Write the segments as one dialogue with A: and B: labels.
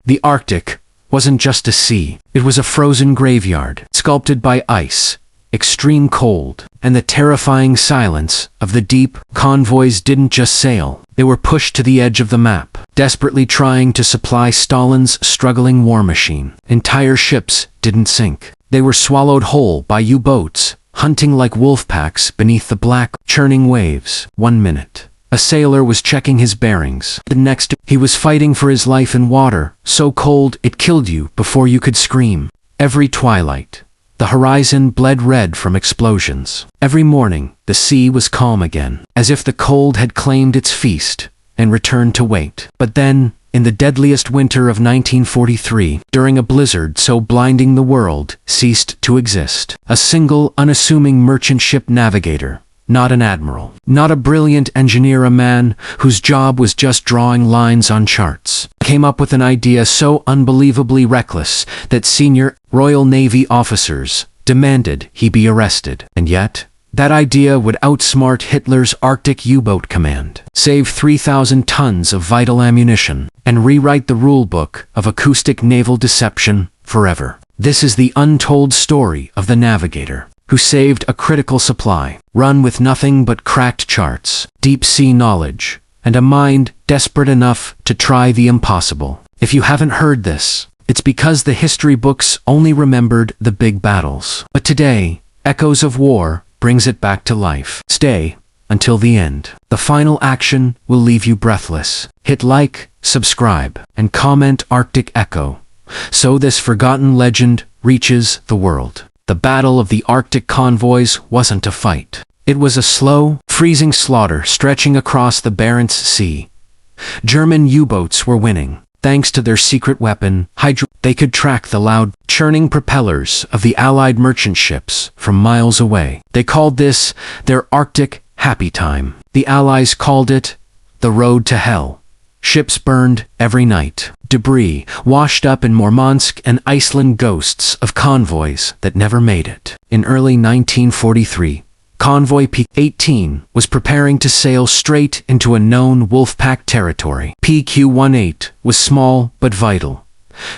A: The Arctic wasn't just a sea. It was a frozen graveyard, sculpted by ice, extreme cold, and the terrifying silence of the deep. Convoys didn't just sail. They were pushed to the edge of the map, desperately trying to supply Stalin's struggling war machine. Entire ships didn't sink. They were swallowed whole by U-boats, hunting like wolf packs beneath the black, churning waves. 1 minute, a sailor was checking his bearings. The next, he was fighting for his life in water, so cold it killed you before you could scream. Every twilight, the horizon bled red from explosions. Every morning, the sea was calm again, as if the cold had claimed its feast and returned to wait. But then, in the deadliest winter of 1943, during a blizzard so blinding the world ceased to exist, a single unassuming merchant ship navigator, not an admiral, not a brilliant engineer, a man whose job was just drawing lines on charts, came up with an idea so unbelievably reckless that senior Royal Navy officers demanded he be arrested. And yet, that idea would outsmart Hitler's Arctic U-boat command, save 3,000 tons of vital ammunition, and rewrite the rulebook of acoustic naval deception forever. This is the untold story of the Navigator, who saved a critical supply, run with nothing but cracked charts, deep-sea knowledge, and a mind desperate enough to try the impossible. If you haven't heard this, it's because the history books only remembered the big battles. But today, echoes of war brings it back to life. Stay until the end. The final action will leave you breathless. Hit like, subscribe, and comment Arctic Echo, so this forgotten legend reaches the world. The Battle of the Arctic Convoys wasn't a fight. It was a slow, freezing slaughter stretching across the Barents Sea. German U-boats were winning, thanks to their secret weapon, They could track the loud, churning propellers of the Allied merchant ships from miles away. They called this their Arctic happy time. The Allies called it the road to hell. Ships burned every night. Debris washed up in Murmansk and Iceland, ghosts of convoys that never made it. In early 1943, Convoy PQ-18 was preparing to sail straight into a known Wolfpack territory. PQ-18 was small but vital.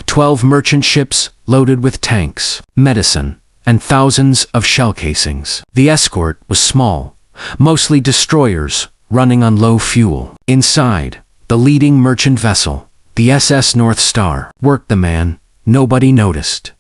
A: 12 merchant ships loaded with tanks, medicine, and thousands of shell casings. The escort was small, mostly destroyers running on low fuel. Inside, the leading merchant vessel, the SS North Star, worked the man nobody noticed.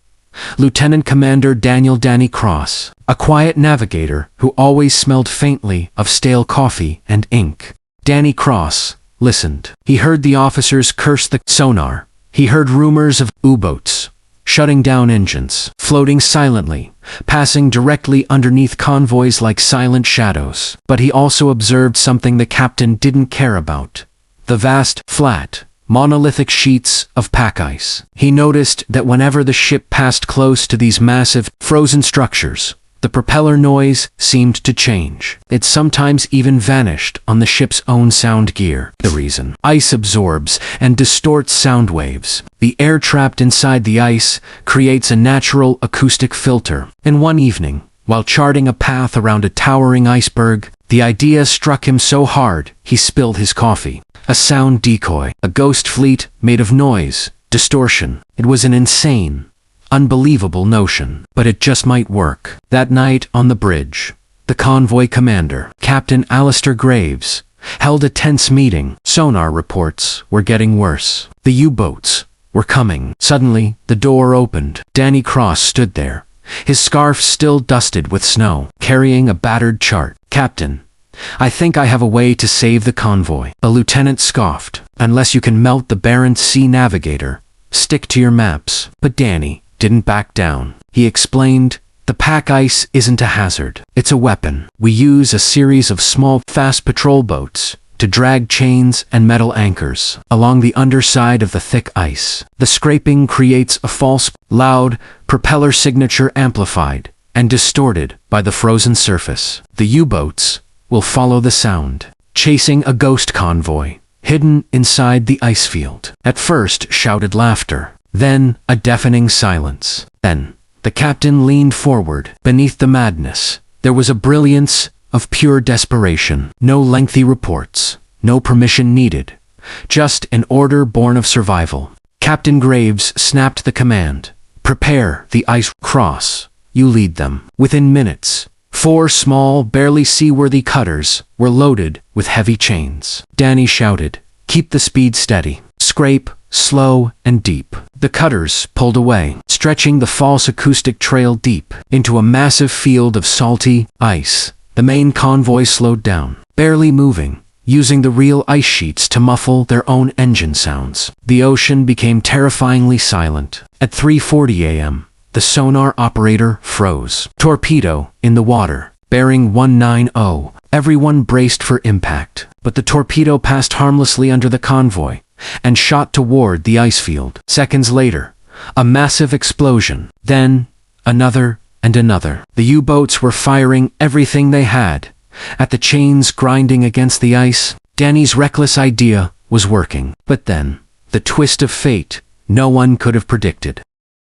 A: Lieutenant Commander Daniel "Danny" Cross, a quiet navigator who always smelled faintly of stale coffee and ink. Danny Cross listened. He heard the officers curse the sonar. He heard rumors of U-boats shutting down engines, floating silently, passing directly underneath convoys like silent shadows. But he also observed something the captain didn't care about: the vast, flat, monolithic sheets of pack ice. He noticed that whenever the ship passed close to these massive, frozen structures, the propeller noise seemed to change. It sometimes even vanished on the ship's own sound gear. The reason: ice absorbs and distorts sound waves. The air trapped inside the ice creates a natural acoustic filter. And one evening, while charting a path around a towering iceberg, the idea struck him so hard he spilled his coffee. A sound decoy, a ghost fleet made of noise, distortion. It was an insane, unbelievable notion, but it just might work. That night on the bridge, the convoy commander, Captain Alistair Graves, held a tense meeting. Sonar reports were getting worse. The U-boats were coming. Suddenly, the door opened. Danny Cross stood there, his scarf still dusted with snow, carrying a battered chart. "Captain, I think I have a way to save the convoy." A lieutenant scoffed. "Unless you can melt the Barents Sea Navigator, stick to your maps." But Danny didn't back down. He explained, "The pack ice isn't a hazard. It's a weapon. We use a series of small, fast patrol boats to drag chains and metal anchors along the underside of the thick ice. The scraping creates a false, loud, propeller signature amplified and distorted by the frozen surface. The U-boats will follow the sound, chasing a ghost convoy hidden inside the ice field." At first, shouted laughter, then a deafening silence. Then, the captain leaned forward. Beneath the madness, there was a brilliance of pure desperation. No lengthy reports, no permission needed, just an order born of survival. Captain Graves snapped the command. Prepare the ice cross. You lead them. Within minutes, 4 small, barely seaworthy cutters were loaded with heavy chains. Danny shouted, "Keep the speed steady. Scrape, slow, and deep." The cutters pulled away, stretching the false acoustic trail deep into a massive field of salty ice. The main convoy slowed down, barely moving, using the real ice sheets to muffle their own engine sounds. The ocean became terrifyingly silent. At 3:40 a.m., the sonar operator froze. Torpedo in the water, bearing 190. Everyone braced for impact, but the torpedo passed harmlessly under the convoy and shot toward the ice field. Seconds later, a massive explosion. Then, another and another. The U-boats were firing everything they had at the chains grinding against the ice. Danny's reckless idea was working. But then, the twist of fate no one could have predicted.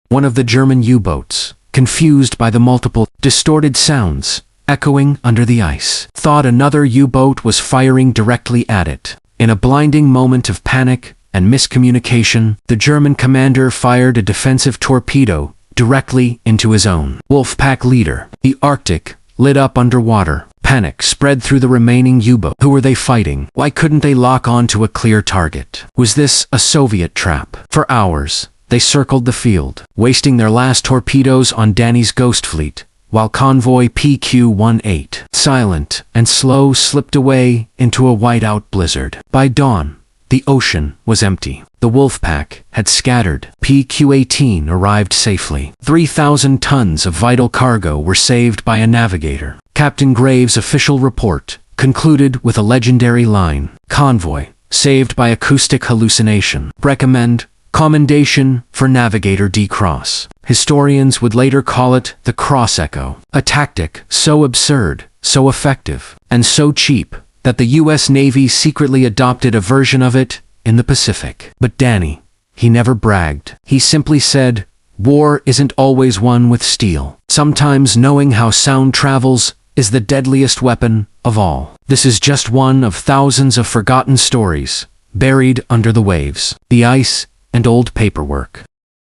A: One of the German U-boats, confused by the multiple, distorted sounds echoing under the ice, thought another U-boat was firing directly at it. In a blinding moment of panic and miscommunication, the German commander fired a defensive torpedo directly into his own Wolfpack leader. The Arctic lit up underwater. Panic spread through the remaining U-boat. Who were they fighting? Why couldn't they lock on to a clear target? Was this a Soviet trap? For hours, they circled the field, wasting their last torpedoes on Danny's ghost fleet, while Convoy PQ-18, silent and slow, slipped away into a whiteout blizzard. By dawn, the ocean was empty. The Wolfpack had scattered. PQ-18 arrived safely. 3,000 tons of vital cargo were saved by a Navigator. Captain Graves' official report concluded with a legendary line: "Convoy, saved by acoustic hallucination. Recommend commendation for Navigator D-Cross." Historians would later call it the Cross Echo, a tactic so absurd, so effective, and so cheap that the U.S. Navy secretly adopted a version of it in the Pacific. But Danny, he never bragged. He simply said, "War isn't always won with steel. Sometimes knowing how sound travels is the deadliest weapon of all." This is just one of thousands of forgotten stories, buried under the waves, the ice, and old paperwork.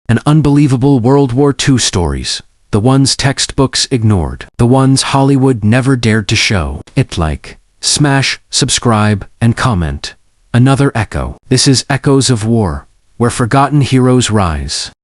A: And unbelievable World War II stories, the ones textbooks ignored, the ones Hollywood never dared to show. Like, smash, subscribe, and comment. Another Echo. This is Echoes of War, where forgotten heroes rise.